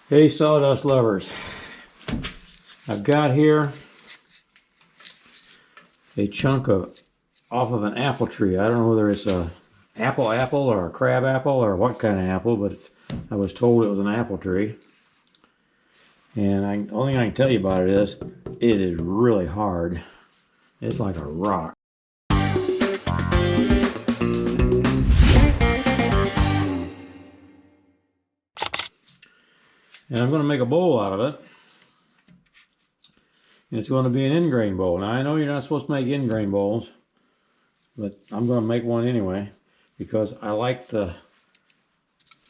Hey sawdust lovers, I've got here a chunk off of an apple tree. I don't know whether it's a apple or a crab apple or what kind of apple, but I was told it was an apple tree. And only thing I can tell you about it is really hard. It's like a rock. And I'm going to make a bowl out of it. And it's going to be an end grain bowl. Now I know you're not supposed to make end grain bowls, but I'm going to make one anyway because I like the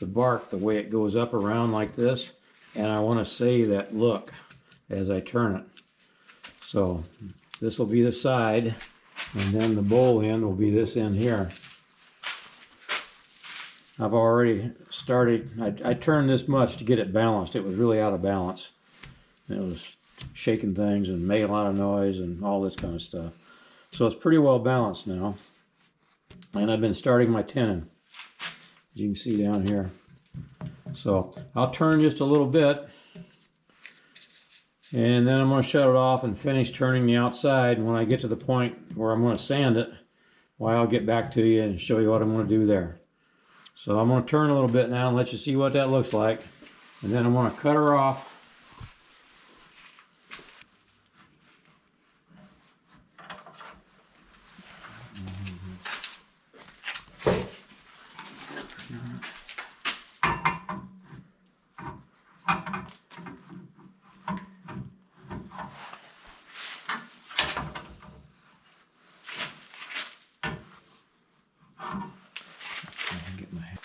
bark the way it goes up around like this, and I want to save that look as I turn it. So this will be the side, and then the bowl end will be this end here. I've already started, I turned this much to get it balanced. It was really out of balance. It was shaking things and making a lot of noise and all this kind of stuff. So it's pretty well balanced now. And I've been starting my tenon, as you can see down here. So I'll turn just a little bit, and then I'm going to shut it off and finish turning the outside. And when I get to the point where I'm going to sand it, well, I'll get back to you and show you what I'm going to do there. So I'm going to turn a little bit now and let you see what that looks like. And then I'm going to cut her off. Get my head.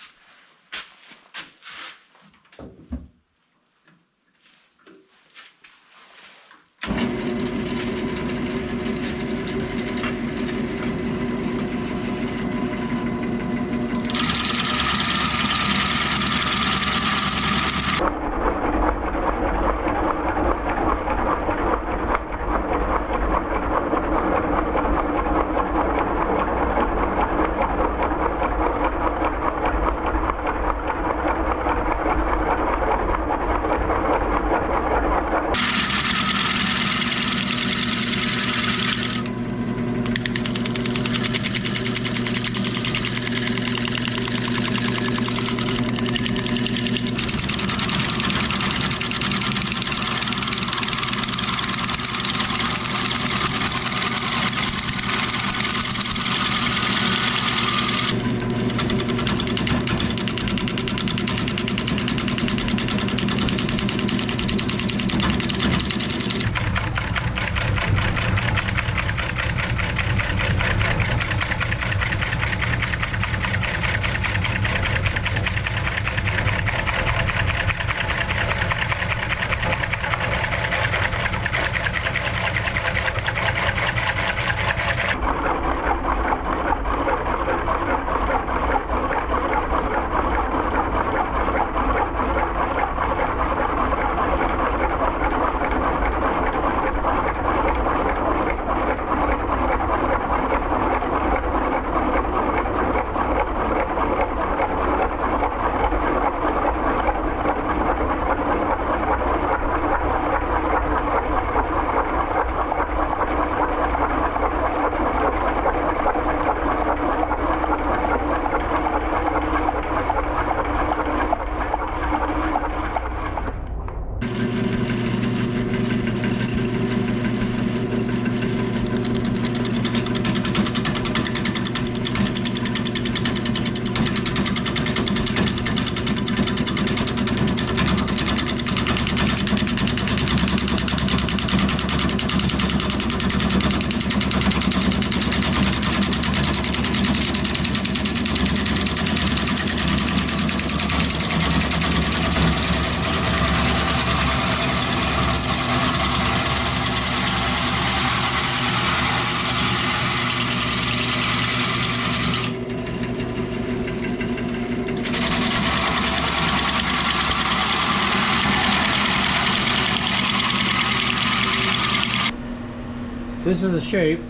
This is the shape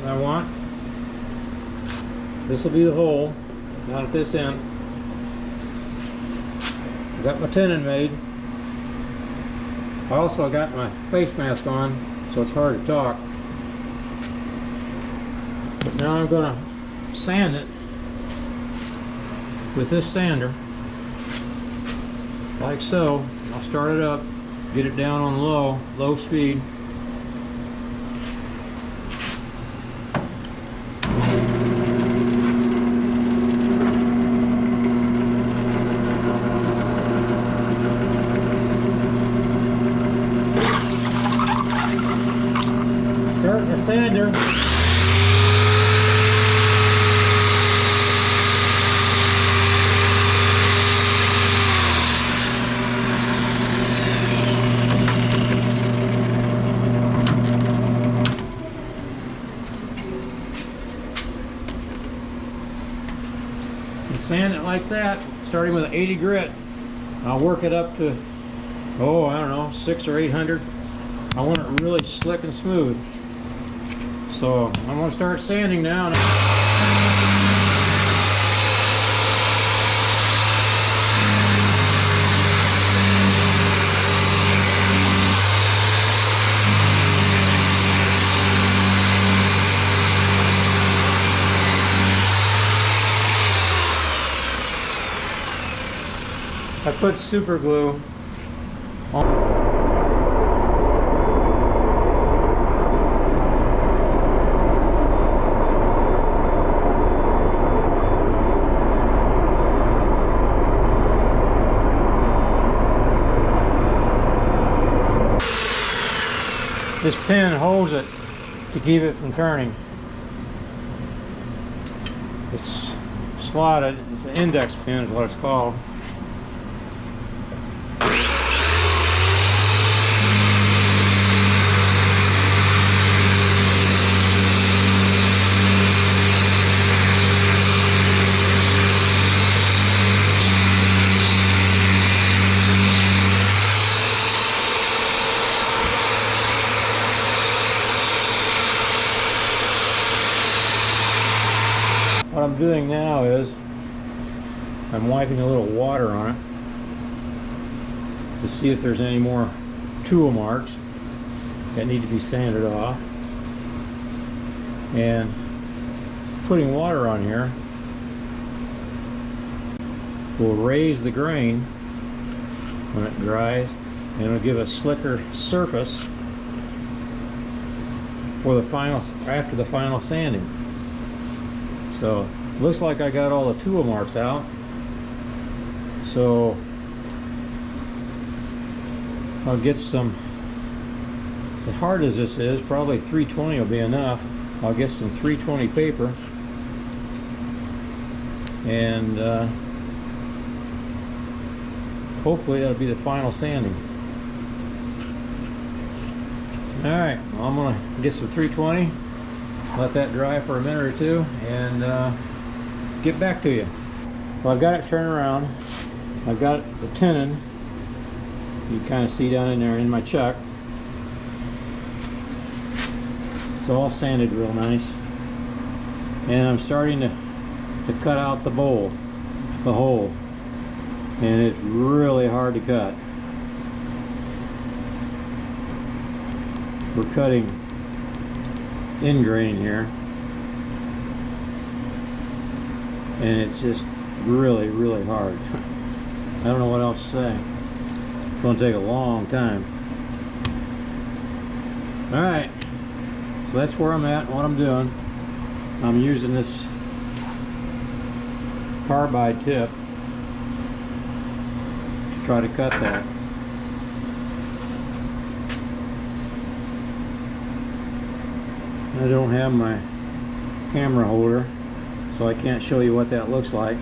that I want. This will be the hole down at this end. I've got my tenon made. I also got my face mask on, so it's hard to talk. But now I'm going to sand it with this sander, like so. I'll start it up, get it down on low speed. Starting the sander. Sand it like that, starting with an 80 grit. I'll work it up to, oh, I don't know, 600 or 800. I want it really slick and smooth. So I'm going to start sanding now. I put super glue on. This pin holds it to keep it from turning. It's slotted. It's an index pin is what it's called. What I'm doing now is I'm wiping a little water on it to see if there's any more tool marks that need to be sanded off, and putting water on here will raise the grain when it dries, and it'll give a slicker surface for the final, after the final sanding. So looks like I got all the tool marks out. So I'll get some, as hard as this is, probably 320 will be enough. I'll get some 320 paper and hopefully that'll be the final sanding. Alright, well, I'm gonna get some 320, let that dry for a minute or two, and get back to you. Well, I've got it turned around. I've got the tenon, you can kind of see down in there in my chuck. It's all sanded real nice. And I'm starting to cut out the bowl, the hole. And it's really hard to cut. We're cutting in grain here. And it's just really, really hard. I don't know what else to say. It's going to take a long time. Alright, so that's where I'm at and what I'm doing. I'm using this carbide tip to try to cut that. I don't have my camera holder, so I can't show you what that looks like.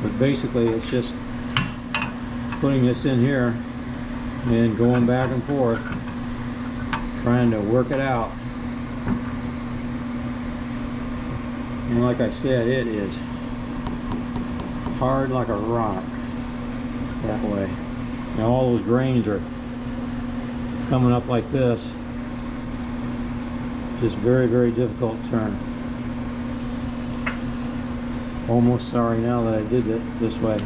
But basically it's just putting this in here and going back and forth, trying to work it out. And like I said, it is hard like a rock that way. Now all those grains are coming up like this. Just very, very difficult to turn. Almost sorry now that I did it this way,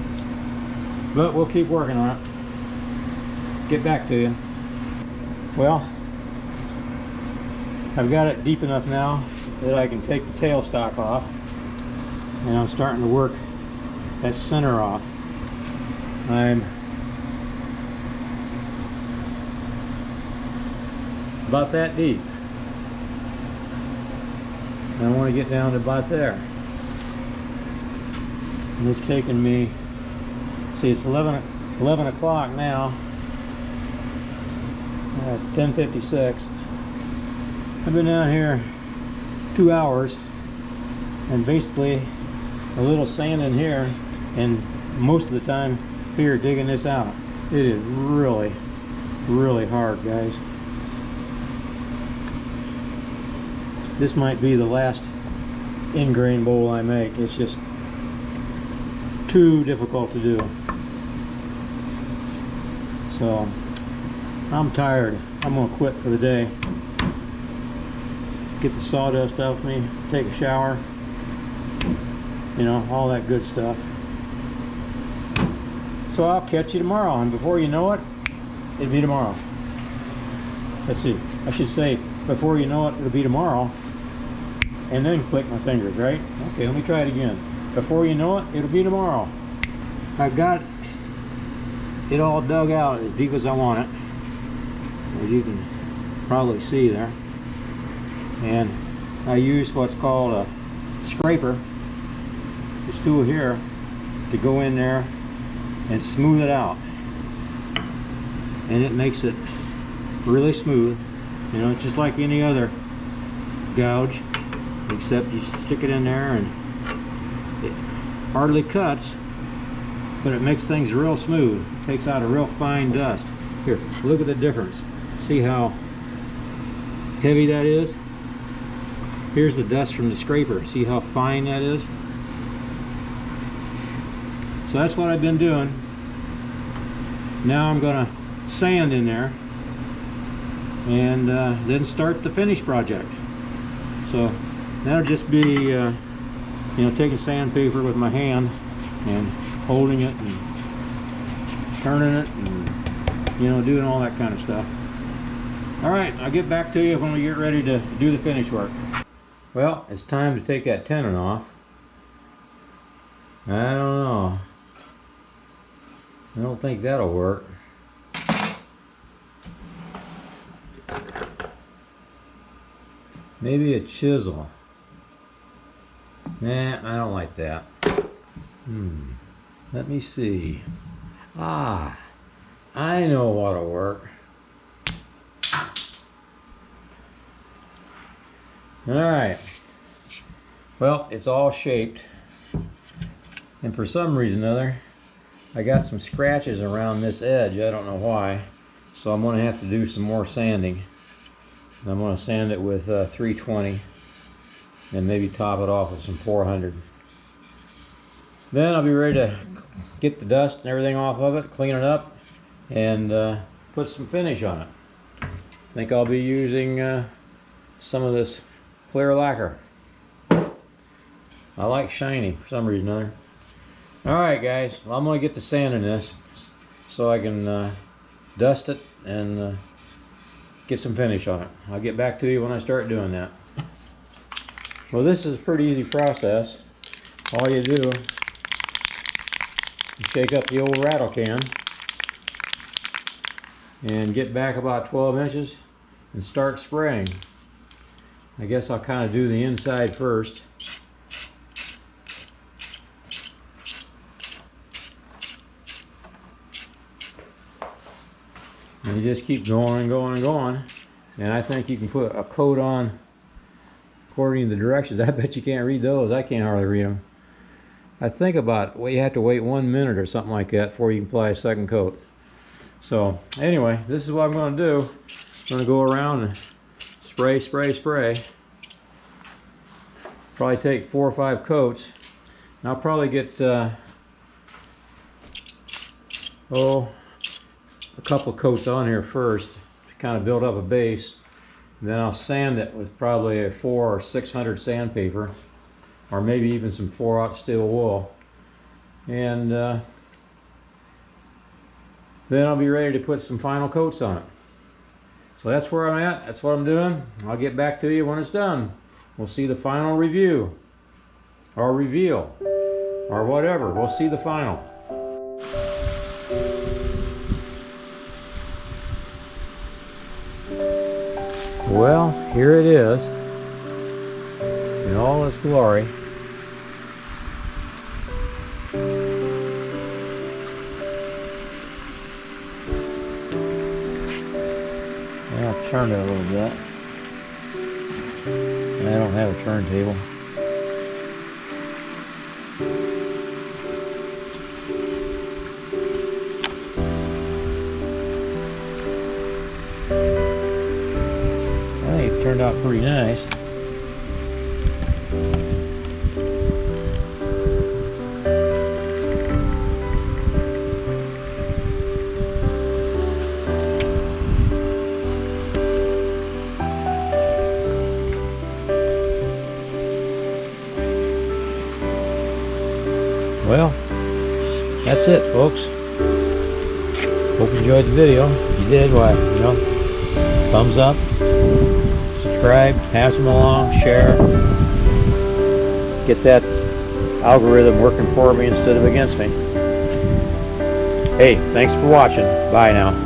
but we'll keep working on it. get back to you. Well, I've got it deep enough now that I can take the tailstock off, and I'm starting to work that center off. I'm about that deep. I want to get down to about there. And it's taken me, see, it's 11 o'clock now, 10:56. I've been down here 2 hours, and basically a little sand in here, and most of the time here digging this out. It is really, really hard, guys. This might be the last in-grain bowl I make. It's just too difficult to do. So I'm tired. I'm gonna quit for the day. Get the sawdust off me, take a shower, you know, all that good stuff. So I'll catch you tomorrow, and before you know it, it'll be tomorrow. Let's see, I should say, before you know it, it'll be tomorrow, and then click my fingers, right? Okay, let me try it again. Before you know it, it'll be tomorrow. I've got it all dug out as deep as I want it, as you can probably see there. And I used what's called a scraper, this tool here, to go in there and smooth it out. And it makes it really smooth. You know, it's just like any other gouge, except you stick it in there and it hardly cuts, but it makes things real smooth. It takes out a real fine dust. Here, look at the difference. See how heavy that is? Here's the dust from the scraper. See how fine that is? So that's what I've been doing. Now I'm gonna sand in there and then start the finish project. So that'll just be you know, taking sandpaper with my hand and holding it and turning it and, you know, doing all that kind of stuff. All right, I'll get back to you when we get ready to do the finish work. Well, it's time to take that tenon off. I don't know. I don't think that'll work. Maybe a chisel. Nah, I don't like that. Let me see. Ah, I know what'll work. Alright. Well, it's all shaped. And for some reason or other, I got some scratches around this edge. I don't know why. So I'm going to have to do some more sanding. And I'm going to sand it with 320 and maybe top it off with some 400. Then I'll be ready to get the dust and everything off of it, clean it up, and put some finish on it. I think I'll be using some of this clear lacquer. I like shiny for some reason or other. Alright guys, well, I'm going to get the sand in this so I can dust it and get some finish on it. I'll get back to you when I start doing that. Well, this is a pretty easy process. All you do is shake up the old rattle can and get back about 12 inches and start spraying. I guess I'll kind of do the inside first. And you just keep going and going and going. And I think you can put a coat on according to the directions. I bet you can't read those. I can't hardly read them. I think about, well, you have to wait 1 minute or something like that before you can apply a second coat. So anyway, this is what I'm going to do. I'm going to go around and spray, spray, spray. Probably take 4 or 5 coats. And I'll probably get a couple coats on here first to kind of build up a base. And then I'll sand it with probably a 400 or 600 sandpaper, or maybe even some 4/0 steel wool. And then I'll be ready to put some final coats on it. So that's where I'm at. That's what I'm doing. I'll get back to you when it's done. We'll see the final review or reveal or whatever. We'll see the final. Well, here it is in all its glory. I'll turn it a little bit. I don't have a turntable. I think it turned out pretty nice. Well, that's it, folks. Hope you enjoyed the video. If you did, why, you know, thumbs up, subscribe, pass them along, share. Get that algorithm working for me instead of against me. Hey, thanks for watching. Bye now.